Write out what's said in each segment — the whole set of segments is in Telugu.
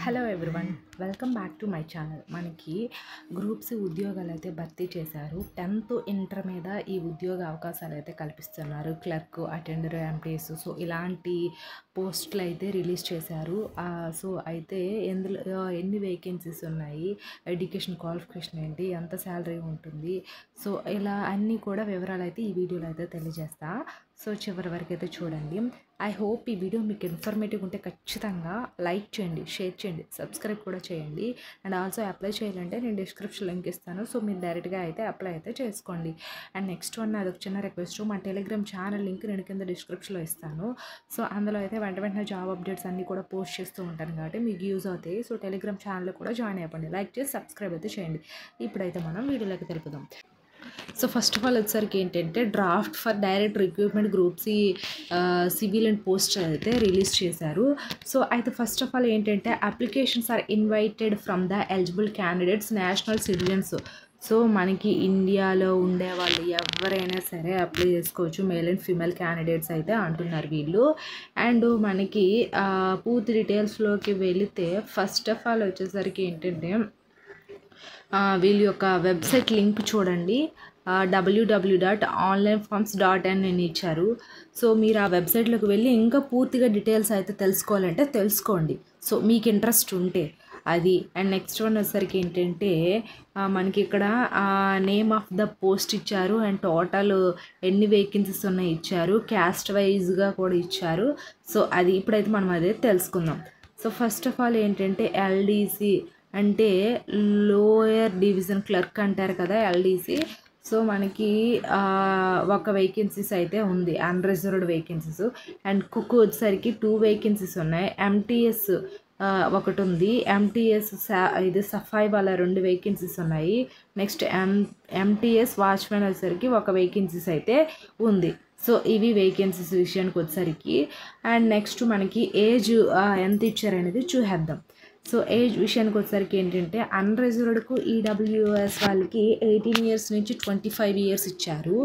Hello everyone, welcome back to my channel. మనకి గ్రూప్స్ ఉద్యోగాలు అయితే భర్తీ చేశారు. 10th ఇంటర్ మీద ఈ ఉద్యోగ అవకాశాలు అయితే కల్పిస్తున్నారు. క్లర్క్, అటెండర్, ఎంపీఎస్, సో ఇలాంటి పోస్టులు అయితే రిలీజ్ చేశారు. సో అయితే ఎందులో ఎన్ని వేకెన్సీస్ ఉన్నాయి, ఎడ్యుకేషన్ క్వాలిఫికేషన్ ఏంటి, ఎంత శాలరీ ఉంటుంది, సో ఇలా అన్నీ కూడా వివరాలు అయితే ఈ వీడియోలో అయితే తెలియజేస్తా. సో చివరి వరకు అయితే చూడండి. ఐ హోప్ ఈ వీడియో మీకు ఇన్ఫర్మేటివ్ ఉంటే ఖచ్చితంగా లైక్ చేయండి, షేర్ చేయండి, సబ్స్క్రైబ్ కూడా చేయండి. అండ్ ఆల్సో అప్లై చేయాలంటే నేను డిస్క్రిప్షన్ లింక్ ఇస్తాను. సో మీరు డైరెక్ట్గా అయితే అప్లై అయితే చేసుకోండి. అండ్ నెక్స్ట్ వన్ అదొక చిన్న రిక్వెస్ట్, మా టెలిగ్రామ్ ఛానల్ లింక్ నేను కింద డిస్క్రిప్షన్లో ఇస్తాను. సో అందులో అయితే వెంటనే జాబ్ అప్డేట్స్ అన్నీ కూడా పోస్ట్ చేస్తూ ఉంటాను కాబట్టి మీకు యూజ్ అవుతాయి. సో టెలిగ్రామ్ ఛానల్లో కూడా జాయిన్ అయిపోండి, లైక్ చేసి సబ్స్క్రైబ్ అయితే చేయండి. ఇప్పుడైతే మనం వీడియోలోకి తెలుపుదాం. సో ఫస్ట్ ఆఫ్ ఆల్ వచ్చేసరికి ఏంటంటే draft for direct recruitment groups civil and post అయితే రిలీజ్ చేశారు. సో అయితే ఫస్ట్ ఆఫ్ ఆల్ ఏంటంటే applications are invited from the eligible candidates national citizens. So మనకి ఇండియాలో ఉండే వాళ్ళు ఎవరైనా సరే అప్లై చేసుకోవచ్చు, మేల్ అండ్ ఫీమేల్ క్యాండిడేట్స్ అయితే అంటున్నారు వీళ్ళు. అండ్ మనకి పూర్తి డీటెయిల్స్లోకి వెళితే ఫస్ట్ ఆఫ్ ఆల్ వచ్చేసరికి ఏంటంటే వీళ్ళ యొక్క వెబ్సైట్ లింక్ చూడండి, www.onlineforms.in అని ఇచ్చారు. సో మీరు ఆ వెబ్సైట్లోకి వెళ్ళి ఇంకా పూర్తిగా డీటెయిల్స్ అయితే తెలుసుకోవాలంటే తెలుసుకోండి, సో మీకు ఇంట్రెస్ట్ ఉంటే అది. అండ్ నెక్స్ట్ వన్ వచ్చేసరికి ఏంటంటే మనకి ఇక్కడ నేమ్ ఆఫ్ ద పోస్ట్ ఇచ్చారు, అండ్ టోటల్ ఎన్ని వేకెన్సీస్ ఉన్నాయి ఇచ్చారు, క్యాస్ట్ వైజ్గా కూడా ఇచ్చారు. సో అది ఇప్పుడైతే మనం అదే తెలుసుకుందాం. సో ఫస్ట్ ఆఫ్ ఆల్ ఏంటంటే ఎల్డీసీ అంటే లోయర్ డివిజన్ క్లర్క్ అంటారు కదా, ఎల్డీసీ. సో మనకి ఒక వేకెన్సీస్ అయితే ఉంది, అన్రిజర్వ్డ్ వేకెన్సీస్. అండ్ కుక్ వచ్చేసరికి 2 వేకెన్సీస్ ఉన్నాయి. ఎంటీఎస్ ఒకటి ఉంది, ఎంటీఎస్ ఇది సఫాయి వాళ్ళ 2 వేకెన్సీస్ ఉన్నాయి. నెక్స్ట్ ఎంటీఎస్ వాచ్మెన్ వచ్చేసరికి ఒక వేకెన్సీస్ అయితే ఉంది. సో ఇవి వేకెన్సీస్ విషయానికి వచ్చేసరికి. అండ్ నెక్స్ట్ మనకి ఏజ్ ఎంత ఇచ్చారనేది చూసేద్దాం. సో ఏజ్ విషయానికి వచ్చేసరికి ఏంటంటే అన్రిజర్వ్డ్కు ఈడబ్ల్యూఎస్ వాళ్ళకి 18 years నుంచి 25 years ఇచ్చారు.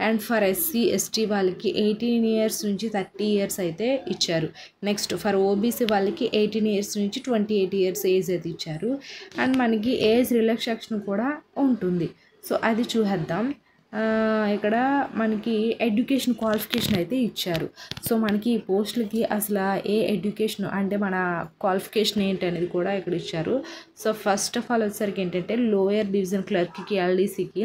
అండ్ ఫర్ ఎస్సీ ఎస్టీ వాళ్ళకి 18 years నుంచి 30 years అయితే ఇచ్చారు. నెక్స్ట్ ఫర్ ఓబీసీ వాళ్ళకి 18 years నుంచి 28 years ఏజ్ అయితే ఇచ్చారు. అండ్ మనకి ఏజ్ రిలాక్సేషన్ కూడా ఉంటుంది. సో అది చూసేద్దాం. ఇక్కడ మనకి ఎడ్యుకేషన్ క్వాలిఫికేషన్ అయితే ఇచ్చారు. సో మనకి ఈ పోస్టులకి అసలు ఏ ఎడ్యుకేషన్ అంటే మన క్వాలిఫికేషన్ ఏంటి అనేది కూడా ఇక్కడ ఇచ్చారు. సో ఫస్ట్ ఆఫ్ ఆల్ వచ్చేసరికి ఏంటంటే లోయర్ డివిజన్ క్లర్క్కి ఎల్డీసీకి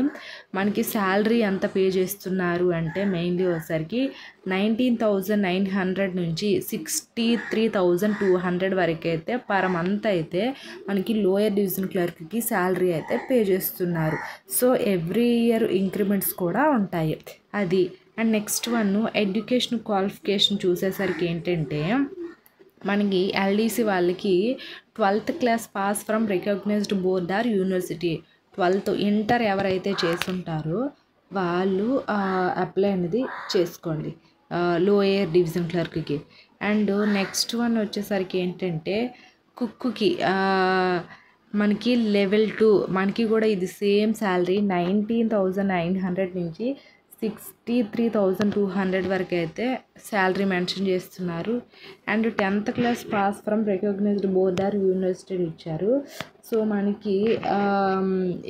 మనకి శాలరీ ఎంత పే చేస్తున్నారు అంటే మెయిన్లీ వచ్చేసరికి 19,900 నుంచి 63,200 వరకు అయితే పర్ మంత్ అయితే మనకి లోయర్ డివిజన్ క్లర్క్కి శాలరీ అయితే పే చేస్తున్నారు. సో ఎవ్రీ ఇయర్ ఇంక్రిమెంట్స్ కూడా ఉంటాయి అది. And next one education qualification చూసేసరికి ఏంటంటే మనకి ఎల్డీసీ వాళ్ళకి 12th class pass from recognised board or university. 12th inter ఎవరైతే చేస్తుంటారో వాళ్ళు అప్లై అనేది చేసుకోండి లోయర్ డివిజన్ క్లర్క్కి. అండ్ నెక్స్ట్ వన్ వచ్చేసరికి ఏంటంటే కుక్కి మనకి లెవెల్ 2 మనకి కూడా ఇది సేమ్ శాలరీ 19,900 నుంచి 63,200 వరకు అయితే శాలరీ మెన్షన్ చేస్తున్నారు. And 10th class pass from recognised board or university ఇచ్చారు. సో మనకి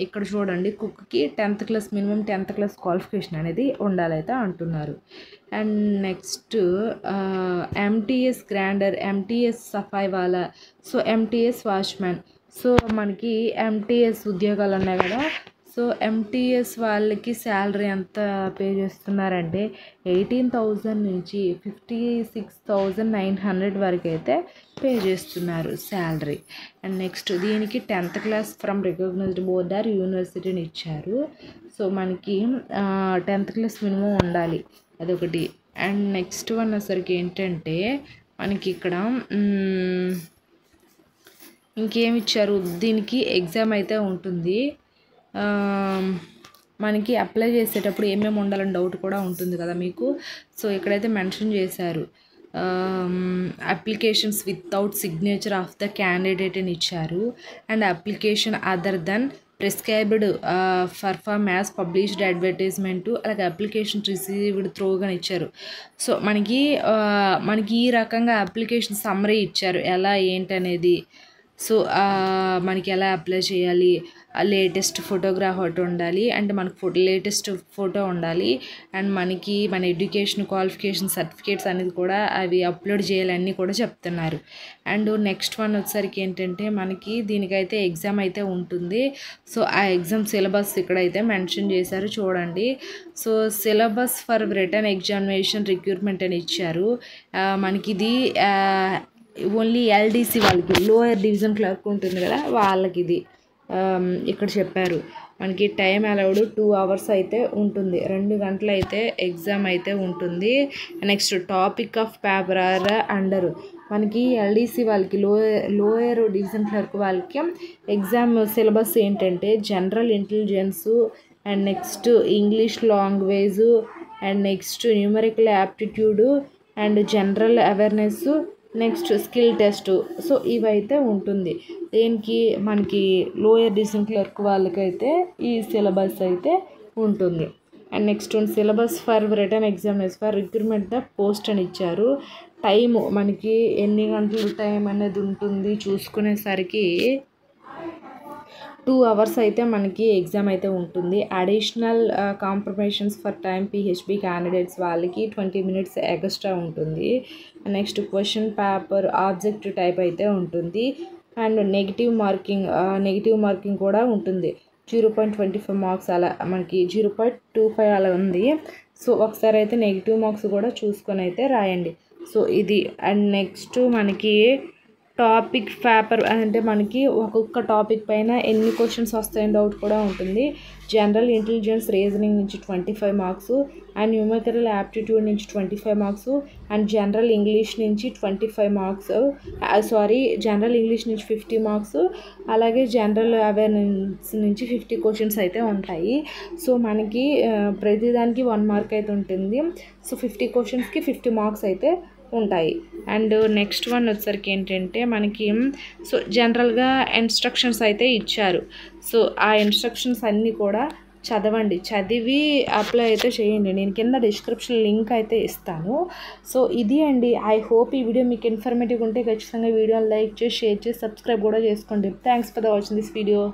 ఇక్కడ చూడండి కుక్కి 10th class minimum 10th class qualification అనేది ఉండాలైతే అంటున్నారు. అండ్ నెక్స్ట్ ఎంటీఎస్ గ్రాండర్, ఎంటీఎస్ సఫాయి వాళ్ళ, సో ఎంటీఎస్ వాచ్మెన్. సో మనకి ఎంటీఎస్ ఉద్యోగాలు ఉన్నాయి కదా, సో ఎంటీఎస్ వాళ్ళకి శాలరీ ఎంత పే చేస్తున్నారంటే 18,000 నుంచి 56,900 వరకు అయితే పే చేస్తున్నారు శాలరీ. అండ్ నెక్స్ట్ దీనికి 10th class from recognised board or యూనివర్సిటీని ఇచ్చారు. సో మనకి 10th class మినిమం ఉండాలి, అదొకటి. అండ్ నెక్స్ట్ వన్ వచ్చేసరికి ఏంటంటే మనకి ఇక్కడ ఇంకేమి ఇచ్చారు, దీనికి ఎగ్జామ్ అయితే ఉంటుంది. మనకి అప్లై చేసేటప్పుడు ఏమేమి ఉండాలని డౌట్ కూడా ఉంటుంది కదా మీకు. సో ఇక్కడైతే మెన్షన్ చేశారు, applications without signature of the candidate అని ఇచ్చారు. And application other than prescribed proforma as published advertisement, అలాగే అప్లికేషన్ రిసీవ్డ్ త్రూగా ఇచ్చారు. సో మనకి ఈ రకంగా అప్లికేషన్ సమ్మరీ ఇచ్చారు, ఎలా ఏంటనేది. సో మనకి ఎలా అప్లై చేయాలి, లేటెస్ట్ ఫోటోగ్రాఫ్ ఒకటి ఉండాలి, అంటే మనకు లేటెస్ట్ ఫోటో ఉండాలి, అండ్ మనకి మన ఎడ్యుకేషన్ క్వాలిఫికేషన్ సర్టిఫికేట్స్ అనేది కూడా అవి అప్లోడ్ చేయాలన్నీ కూడా చెప్తున్నారు. అండ్ నెక్స్ట్ వన్ వచ్చేసరికి ఏంటంటే మనకి దీనికైతే ఎగ్జామ్ అయితే ఉంటుంది. సో ఆ ఎగ్జామ్ సిలబస్ ఇక్కడైతే మెన్షన్ చేశారు చూడండి. So syllabus for written examination recruitment అని ఇచ్చారు. మనకి ఇది ఓన్లీ ఎల్డీసీ వాళ్ళకి, లోయర్ డివిజన్ క్లర్క్ ఉంటుంది కదా వాళ్ళకి ఇది ఇక్కడ చెప్పారు. మనకి టైం అలౌడ్ 2 hours అయితే ఉంటుంది, 2 గంటలు అయితే ఎగ్జామ్ అయితే ఉంటుంది. Next topic of paper are under మనకి ఎల్డీసీ వాళ్ళకి, లోయర్ డివిజన్ క్లర్క్ వాళ్ళకి ఎగ్జామ్ సిలబస్ ఏంటంటే general intelligence, and next English language, and next numerical aptitude, and general awareness, next skill test. So ఇవైతే ఉంటుంది. దేనికి మనకి లోయర్ డివిజన్ క్లర్క్ వాళ్ళకైతే ఈ సిలబస్ అయితే ఉంటుంది. And next syllabus for written examination for recruitment the post అని ఇచ్చారు. టైము మనకి ఎన్ని గంటలు టైం అనేది ఉంటుంది చూసుకునేసరికి 2 hours అయితే మనకి ఎగ్జామ్ అయితే ఉంటుంది. Additional compensations for time PHB candidates వాళ్ళకి 20 minutes ఎక్స్ట్రా ఉంటుంది. Next question paper objective type అయితే ఉంటుంది. అండ్ నెగిటివ్ మార్కింగ్ కూడా ఉంటుంది. 0.25 marks అలా మనకి 0.25 అలా ఉంది. సో ఒకసారి అయితే నెగిటివ్ మార్క్స్ కూడా చూసుకొని అయితే రాయండి. సో ఇది. అండ్ నెక్స్ట్ మనకి టాపిక్ పేపర్ అంటే మనకి ఒక్కొక్క టాపిక్ పైన ఎన్ని క్వశ్చన్స్ వస్తాయని డౌట్ కూడా ఉంటుంది. జనరల్ ఇంటెలిజెన్స్ రీజనింగ్ నుంచి 25 marks, అండ్ న్యూమరికల్ యాప్టిట్యూడ్ నుంచి 25 marks, అండ్ జనరల్ ఇంగ్లీష్ నుంచి 25 marks, జనరల్ ఇంగ్లీష్ నుంచి 50 marks, అలాగే జనరల్ అవేర్నెస్ నుంచి 50 questions అయితే ఉంటాయి. సో మనకి ప్రతిదానికి 1 mark అయితే ఉంటుంది. సో 50 questionsకి 50 marks అయితే ఉంటాయి. అండ్ నెక్స్ట్ వన్ వచ్చేసరికి ఏంటంటే మనకి సో జనరల్గా ఇన్స్ట్రక్షన్స్ అయితే ఇచ్చారు. సో ఆ ఇన్స్ట్రక్షన్స్ అన్నీ కూడా చదవండి, చదివి అప్లై అయితే చేయండి. నేను కింద డిస్క్రిప్షన్ లింక్ అయితే ఇస్తాను. సో ఇది అండి. ఐ హోప్ ఈ వీడియో మీకు ఇన్ఫర్మేటివ్ ఉంటే ఖచ్చితంగా వీడియోని లైక్ చేసి, షేర్ చేసి, సబ్స్క్రైబ్ కూడా చేసుకోండి. Thanks for watching this video.